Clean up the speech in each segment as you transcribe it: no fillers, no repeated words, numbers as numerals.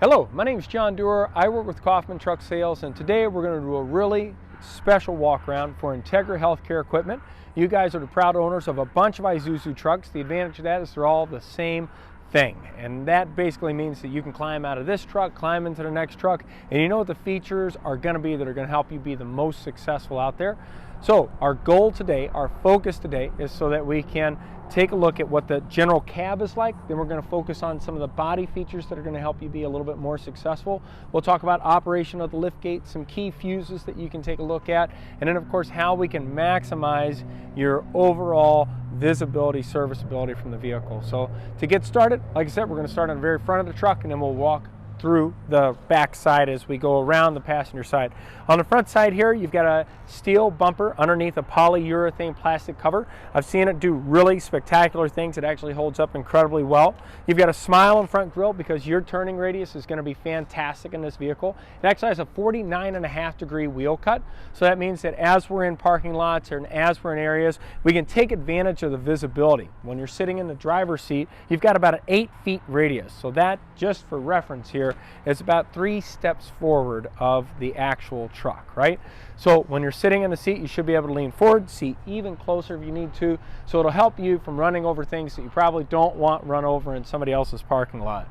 Hello, my name is John Dewar. I work with Kaufman Truck Sales, and today we're going to do a really special walk around for Integra healthcare equipment. You guys are the proud owners of a bunch of Isuzu trucks. The advantage of that is they're all the same thing, and that basically means that you can climb out of this truck, climb into the next truck, and you know what the features are going to be that are going to help you be the most successful out there. So our goal today, our focus today, is so that we can take a look at what the general cab is like. Then we're going to focus on some of the body features that are going to help you be a little bit more successful. We'll talk about operation of the lift gate, some key fuses that you can take a look at, and then of course how we can maximize your overall visibility, serviceability from the vehicle. So to get started, like I said, we're going to start on the very front of the truck, and then we'll walk through the back side as we go around the passenger side. On the front side here, you've got a steel bumper underneath a polyurethane plastic cover. I've seen it do really spectacular things. It actually holds up incredibly well. You've got a smile in front grille because your turning radius is going to be fantastic in this vehicle. It actually has a 49.5-degree wheel cut, so that means that as we're in parking lots and as we're in areas, we can take advantage of the visibility. When you're sitting in the driver's seat, you've got about an 8-foot radius, so that, just for reference here, is about 3 steps forward of the actual truck, right? So when you're sitting in the seat, you should be able to lean forward, see even closer if you need to, so it'll help you from running over things that you probably don't want run over in somebody else's parking lot.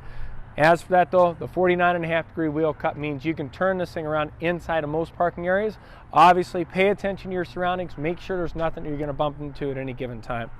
As for that though, the 49.5-degree wheel cut means you can turn this thing around inside of most parking areas. Obviously, pay attention to your surroundings, make sure there's nothing you're going to bump into at any given time.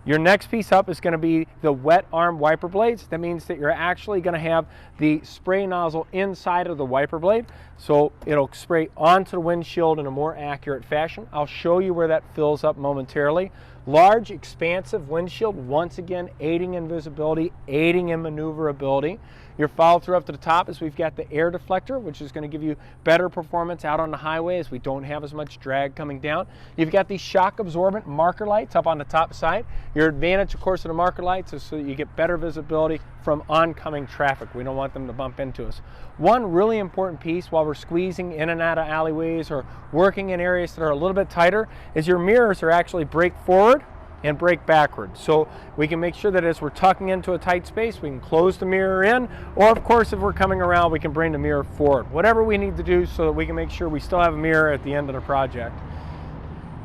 Your next piece up is going to be the wet arm wiper blades. That means that you're actually going to have the spray nozzle inside of the wiper blade, so it'll spray onto the windshield in a more accurate fashion. I'll show you where that fills up momentarily. Large, expansive windshield, once again aiding in visibility, aiding in maneuverability. Your follow through up to the top is we've got the air deflector, which is going to give you better performance out on the highway as we don't have as much drag coming down. You've got these shock absorbent marker lights up on the top side. Your advantage, of course, of the marker lights is so that you get better visibility from oncoming traffic. We don't want them to bump into us. One really important piece while we're squeezing in and out of alleyways or working in areas that are a little bit tighter is your mirrors are actually brake forward and brake backwards. So we can make sure that as we're tucking into a tight space, we can close the mirror in, or of course if we're coming around, we can bring the mirror forward. Whatever we need to do so that we can make sure we still have a mirror at the end of the project.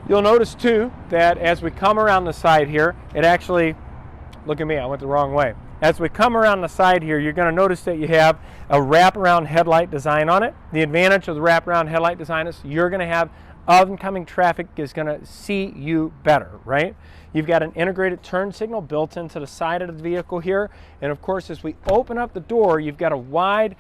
You'll notice too that as we come around the side here, it actually, look at me, I went the wrong way. As we come around the side here, you're going to notice that you have a wraparound headlight design on it. The advantage of the wraparound headlight design is you're going to have oncoming traffic is going to see you better, right? You've got an integrated turn signal built into the side of the vehicle here, and of course as we open up the door, you've got a wide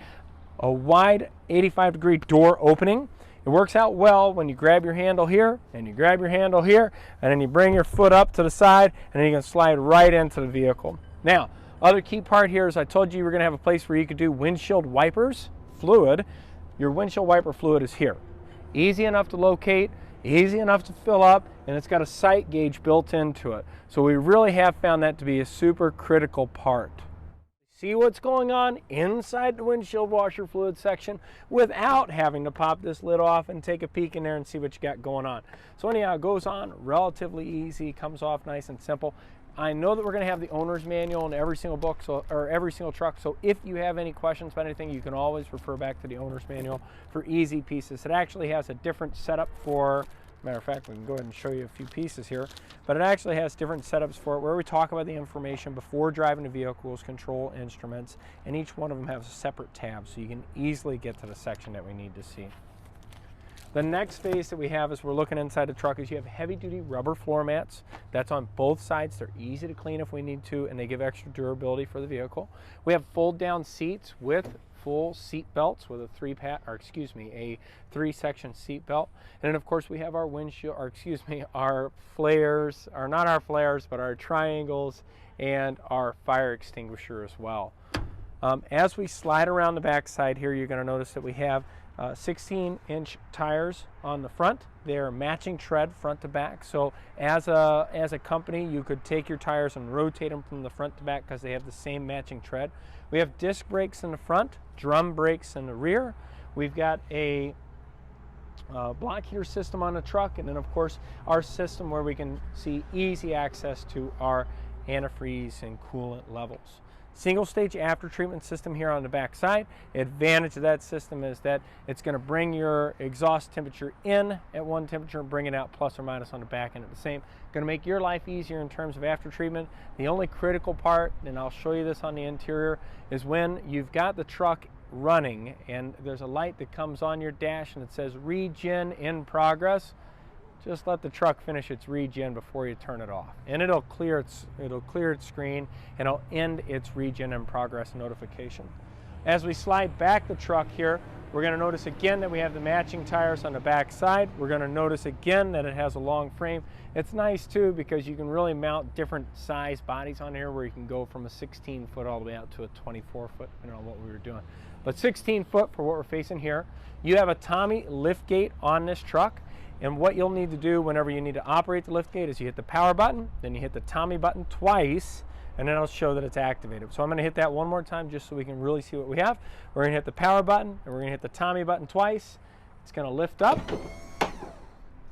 85-degree door opening. It works out well when you grab your handle here and you grab your handle here, and then you bring your foot up to the side, and then you can slide right into the vehicle. Now, other key part here is I told you were going to have a place where you could do windshield wipers fluid. Your windshield wiper fluid is here. Easy enough to locate, easy enough to fill up, and it's got a sight gauge built into it. So we really have found that to be a super critical part. See what's going on inside the windshield washer fluid section without having to pop this lid off and take a peek in there and see what you got going on. So anyhow, it goes on relatively easy, comes off nice and simple. I know that we're going to have the owner's manual in every single book, or every single truck, so if you have any questions about anything, you can always refer back to the owner's manual for easy pieces. It actually has a different setup for, matter of fact, we can go ahead and show you a few pieces here, but it actually has different setups for it where we talk about the information before driving the vehicles, control instruments, and each one of them has a separate tab, so you can easily get to the section that we need to see. The next phase that we have as we're looking inside the truck is you have heavy-duty rubber floor mats. That's on both sides. They're easy to clean if we need to, and they give extra durability for the vehicle. We have fold-down seats with full seat belts with a three-section seat belt. And then of course we have our windshield, our flares, or not our flares, but our triangles and our fire extinguisher as well. As we slide around the back side here, you're going to notice that we have 16-inch tires on the front. They're matching tread front to back. So as a company, you could take your tires and rotate them from the front to back because they have the same matching tread. We have disc brakes in the front, drum brakes in the rear. We've got a block heater system on the truck, and then of course our system where we can see easy access to our antifreeze and coolant levels. Single stage after treatment system here on the back side. Advantage of that system is that it's going to bring your exhaust temperature in at one temperature and bring it out plus or minus on the back end at the same. Going to make your life easier in terms of after treatment. The only critical part, and I'll show you this on the interior, is when you've got the truck running and there's a light that comes on your dash and it says regen in progress. Just let the truck finish its regen before you turn it off, and it'll clear its screen and it'll end its regen in progress notification. As we slide back the truck here, we're going to notice again that we have the matching tires on the back side. We're going to notice again that it has a long frame. It's nice too because you can really mount different size bodies on here, where you can go from a 16 foot all the way out to a 24 foot, depending on what we were doing. But 16 foot for what we're facing here. You have a Tommy lift gate on this truck. And what you'll need to do whenever you need to operate the lift gate is you hit the power button, then you hit the Tommy button twice, and then it'll show that it's activated. So I'm going to hit that one more time just so we can really see what we have. We're going to hit the power button, and we're going to hit the Tommy button twice. It's going to lift up,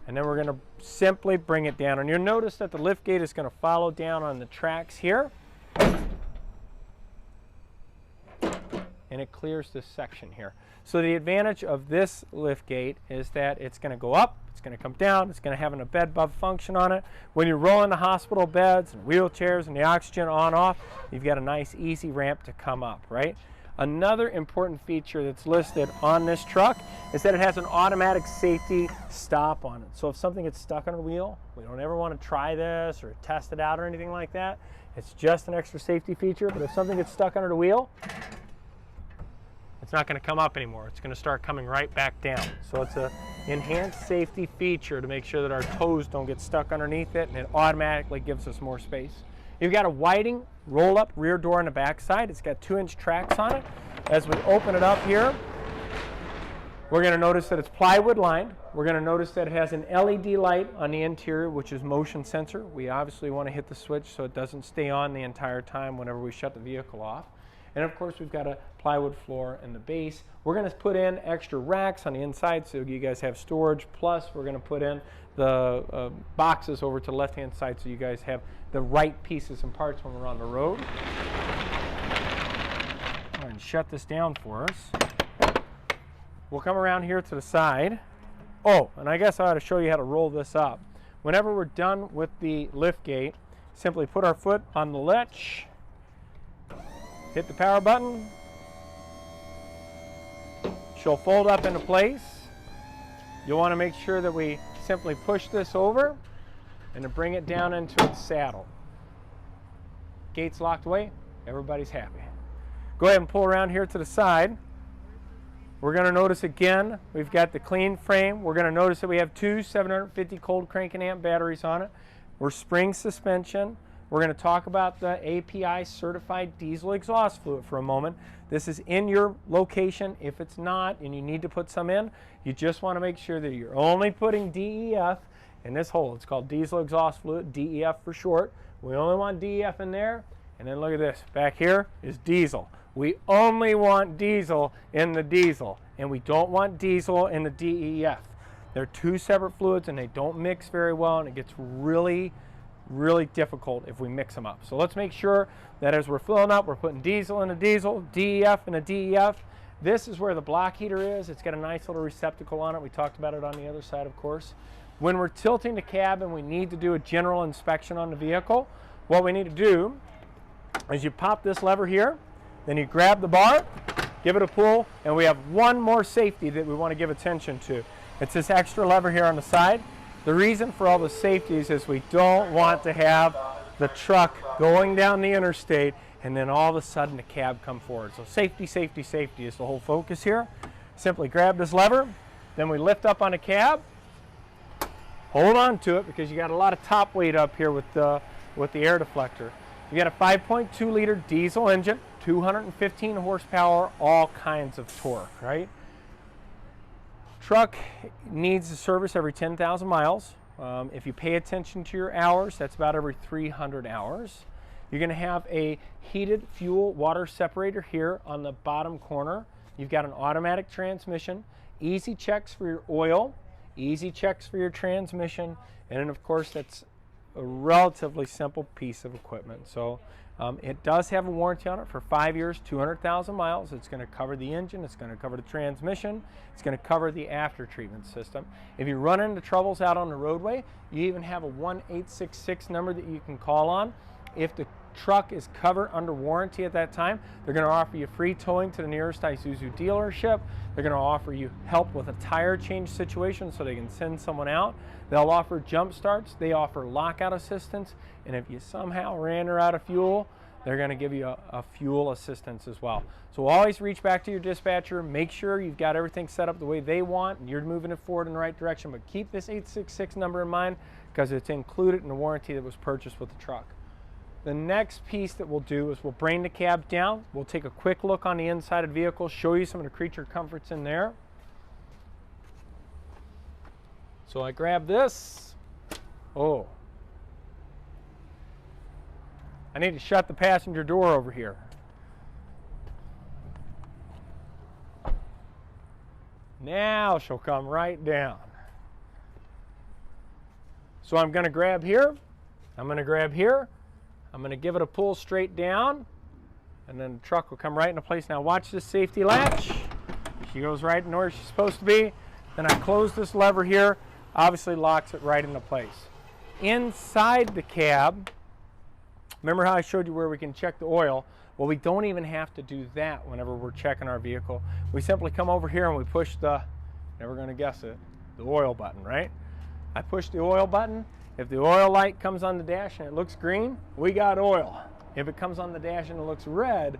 and then we're going to simply bring it down. And you'll notice that the lift gate is going to follow down on the tracks here, and it clears this section here. So the advantage of this lift gate is that it's going to go up, it's going to come down, it's going to have a bed bug function on it. When you're rolling the hospital beds and wheelchairs and the oxygen on off, you've got a nice easy ramp to come up, right? Another important feature that's listed on this truck is that it has an automatic safety stop on it. So if something gets stuck on a wheel, we don't ever want to try this or test it out or anything like that. It's just an extra safety feature, but if something gets stuck under the wheel, it's not going to come up anymore. It's going to start coming right back down. So it's an enhanced safety feature to make sure that our toes don't get stuck underneath it, and it automatically gives us more space. You've got a Whiting roll-up rear door on the back side. It's got 2-inch tracks on it. As we open it up here, we're going to notice that it's plywood lined. We're going to notice that it has an LED light on the interior, which is motion sensor. We obviously want to hit the switch so it doesn't stay on the entire time whenever we shut the vehicle off. And of course, we've got a plywood floor in the base. We're going to put in extra racks on the inside so you guys have storage. Plus, we're going to put in the boxes over to the left-hand side so you guys have the right pieces and parts when we're on the road. Go ahead and shut this down for us. We'll come around here to the side. Oh, and I guess I ought to show you how to roll this up. Whenever we're done with the lift gate, simply put our foot on the latch, hit the power button. She'll fold up into place. You'll want to make sure that we simply push this over and to bring it down into its saddle. Gate's locked away. Everybody's happy. Go ahead and pull around here to the side. We're going to notice again, we've got the clean frame. We're going to notice that we have two 750 cold cranking amp batteries on it. We're spring suspension. We're going to talk about the API certified diesel exhaust fluid for a moment. This is in your location. If it's not and you need to put some in, you just want to make sure that you're only putting DEF in this hole. It's called diesel exhaust fluid, DEF for short. We only want DEF in there. And then look at this. Back here is diesel. We only want diesel in the diesel, and we don't want diesel in the DEF. They're two separate fluids and they don't mix very well, and it gets really difficult if we mix them up. So let's make sure that as we're filling up, we're putting diesel in a diesel, DEF in a DEF. This is where the block heater is. It's got a nice little receptacle on it. We talked about it on the other side, of course. When we're tilting the cab and we need to do a general inspection on the vehicle, what we need to do is you pop this lever here, then you grab the bar, give it a pull, and we have one more safety that we want to give attention to. It's this extra lever here on the side. The reason for all the safeties is we don't want to have the truck going down the interstate and then all of a sudden the cab come forward. So safety, safety, safety is the whole focus here. Simply grab this lever, then we lift up on the cab, hold on to it because you got a lot of top weight up here with the air deflector. You got a 5.2 liter diesel engine, 215 horsepower, all kinds of torque, right? Truck needs a service every 10,000 miles. If you pay attention to your hours, that's about every 300 hours. You're going to have a heated fuel water separator here on the bottom corner. You've got an automatic transmission, easy checks for your oil, easy checks for your transmission, and then of course that's a relatively simple piece of equipment. So It does have a warranty on it for 5 years, 200,000 miles. It's going to cover the engine, it's going to cover the transmission, it's going to cover the after treatment system. If you run into troubles out on the roadway, you even have a 1-866 number that you can call on. If the truck is covered under warranty at that time, they're going to offer you free towing to the nearest Isuzu dealership. They're going to offer you help with a tire change situation so they can send someone out. They'll offer jump starts, they offer lockout assistance, and if you somehow ran out of fuel, they're going to give you a fuel assistance as well. So always reach back to your dispatcher, make sure you've got everything set up the way they want and you're moving it forward in the right direction, but keep this 866 number in mind because it's included in the warranty that was purchased with the truck. The next piece that we'll do is we'll bring the cab down. We'll take a quick look on the inside of the vehicle, show you some of the creature comforts in there. So I grab this. Oh. I need to shut the passenger door over here. Now she'll come right down. So I'm going to grab here. I'm going to grab here. I'm going to give it a pull straight down, and then the truck will come right into place. Now watch this safety latch. She goes right in where she's supposed to be. Then I close this lever here, obviously locks it right into place. Inside the cab, remember how I showed you where we can check the oil? Well, we don't even have to do that whenever we're checking our vehicle. We simply come over here and we push the, never going to guess it, the oil button, right? I push the oil button. If the oil light comes on the dash and it looks green, we got oil. If it comes on the dash and it looks red,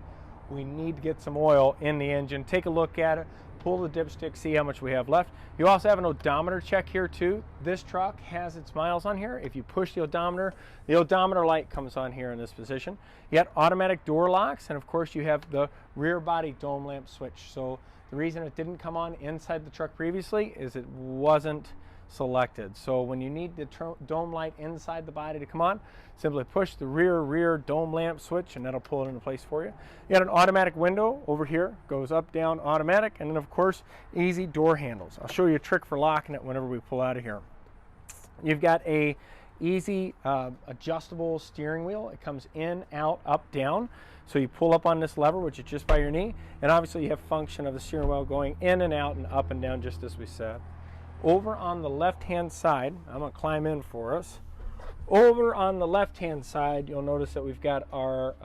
we need to get some oil in the engine. Take a look at it, pull the dipstick, see how much we have left. You also have an odometer check here too. This truck has its miles on here. If you push the odometer light comes on here in this position. You got automatic door locks, and of course you have the rear body dome lamp switch. So the reason it didn't come on inside the truck previously is it wasn't selected. So when you need the dome light inside the body to come on, simply push the rear dome lamp switch and that'll pull it into place for you. You got an automatic window over here, goes up, down, automatic, and then of course easy door handles. I'll show you a trick for locking it whenever we pull out of here. You've got a easy adjustable steering wheel. It comes in, out, up, down. So you pull up on this lever, which is just by your knee, and obviously you have function of the steering wheel going in and out and up and down, just as we said. Over on the left-hand side, I'm going to climb in for us. Over on the left-hand side, you'll notice that we've got our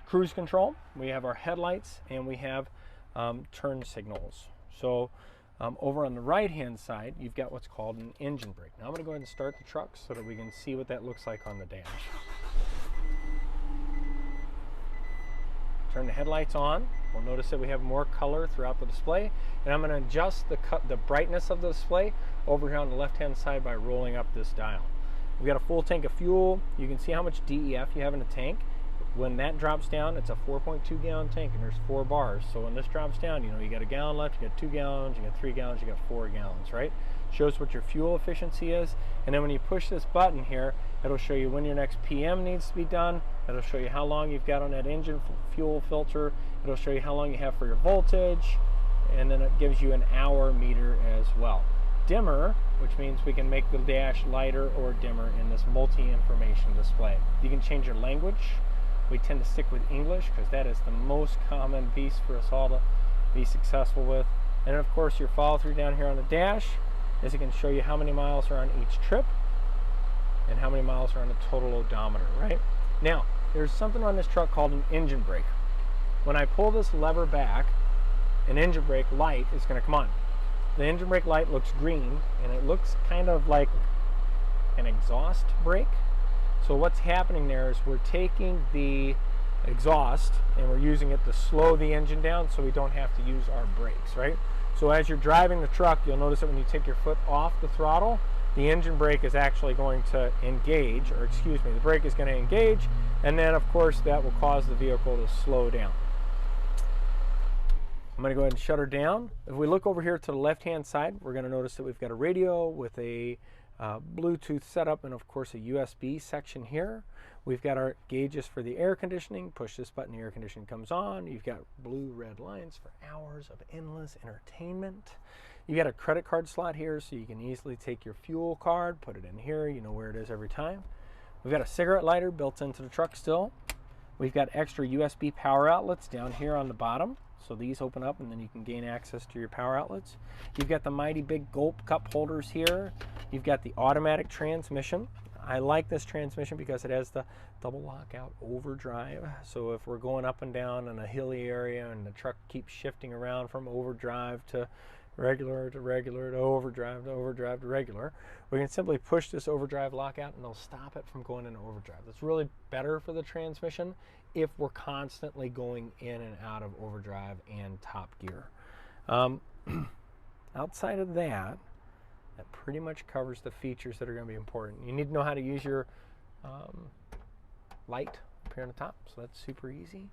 cruise control, we have our headlights, and we have turn signals. So over on the right-hand side, you've got what's called an engine brake. Now I'm going to go ahead and start the truck so that we can see what that looks like on the dash. Turn the headlights on. We'll notice that we have more color throughout the display, and I'm going to adjust the brightness of the display over here on the left-hand side by rolling up this dial. We've got a full tank of fuel. You can see how much DEF you have in the tank. When that drops down, it's a 4.2 gallon tank, and there's 4 bars. So when this drops down, you got a gallon left, you got 2 gallons, you got 3 gallons, you got 4 gallons, right? Shows what your fuel efficiency is, and then when you push this button here, it'll show you when your next PM needs to be done. It'll show you how long you've got on that engine fuel filter. It'll show you how long you have for your voltage, and then it gives you an hour meter as well. Dimmer, which means we can make the dash lighter or dimmer in this multi-information display. You can change your language. We tend to stick with English because that is the most common piece for us all to be successful with. And of course your follow through down here on the dash is it can show you how many miles are on each trip and how many miles are on the total odometer, right? Now, there's something on this truck called an engine brake. When I pull this lever back, an engine brake light is going to come on. The engine brake light looks green, and it looks kind of like an exhaust brake. So what's happening there is we're taking the exhaust and we're using it to slow the engine down so we don't have to use our brakes, right? So as you're driving the truck, you'll notice that when you take your foot off the throttle, the engine brake is actually going to engage, or excuse me, the brake is going to engage, and then of course that will cause the vehicle to slow down. I'm going to go ahead and shut her down. If we look over here to the left-hand side, we're going to notice that we've got a radio with a Bluetooth setup and of course a USB section here. We've got our gauges for the air conditioning. Push this button, the air conditioning comes on. You've got blue-red lines for hours of endless entertainment. You got a credit card slot here so you can easily take your fuel card, put it in here, you know where it is every time. We've got a cigarette lighter built into the truck still. We've got extra USB power outlets down here on the bottom. So these open up and then you can gain access to your power outlets. You've got the mighty big gulp cup holders here. You've got the automatic transmission. I like this transmission because it has the double lockout overdrive. So if we're going up and down in a hilly area and the truck keeps shifting around from overdrive to regular to regular to overdrive to overdrive to regular, we can simply push this overdrive lockout and it'll stop it from going into overdrive. That's really better for the transmission if we're constantly going in and out of overdrive and top gear. Outside of that, that pretty much covers the features that are going to be important. You need to know how to use your light up here on the top, so that's super easy.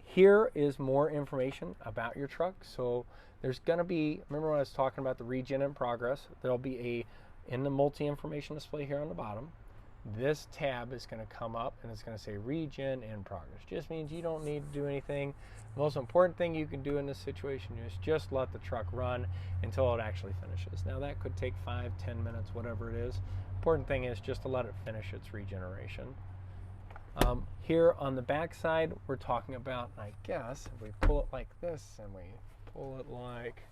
Here is more information about your truck. So there's going to be, remember when I was talking about the regen in progress, there'll be in the multi-information display here on the bottom, this tab is going to come up and it's going to say regen in progress. Just means you don't need to do anything. The most important thing you can do in this situation is just let the truck run until it actually finishes. Now that could take 5, 10 minutes, whatever it is. Important thing is just to let it finish its regeneration. Here on the back side, we're talking about, I guess, if we pull it like this and we pull it like,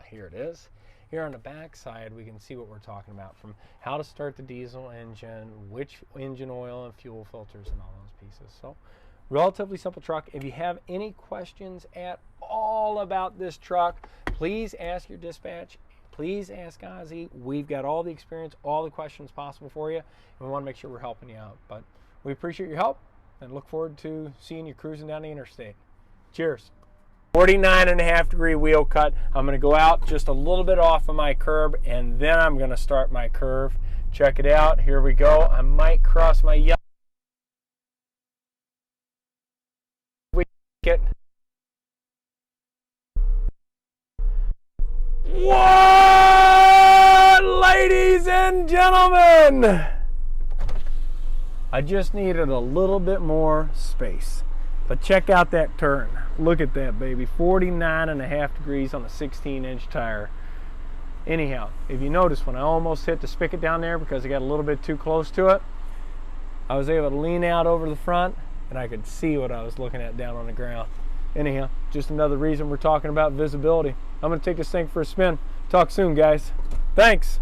here it is. Here on the back side, we can see what we're talking about, from how to start the diesel engine, which engine oil and fuel filters and all those pieces. So relatively simple truck. If you have any questions at all about this truck, please ask your dispatch. Please ask Ozzy. We've got all the experience, all the questions possible for you, and we want to make sure we're helping you out. But we appreciate your help and look forward to seeing you cruising down the interstate. Cheers. 49.5-degree wheel cut. I'm going to go out just a little bit off of my curb and then I'm going to start my curve. Check it out. Here we go. I might cross my yellow. What, ladies and gentlemen? I just needed a little bit more space. But check out that turn. Look at that, baby. 49.5 degrees on a 16-inch tire. Anyhow, if you notice, when I almost hit the spigot down there because I got a little bit too close to it, I was able to lean out over the front and I could see what I was looking at down on the ground. Anyhow, just another reason we're talking about visibility. I'm going to take this thing for a spin. Talk soon, guys. Thanks.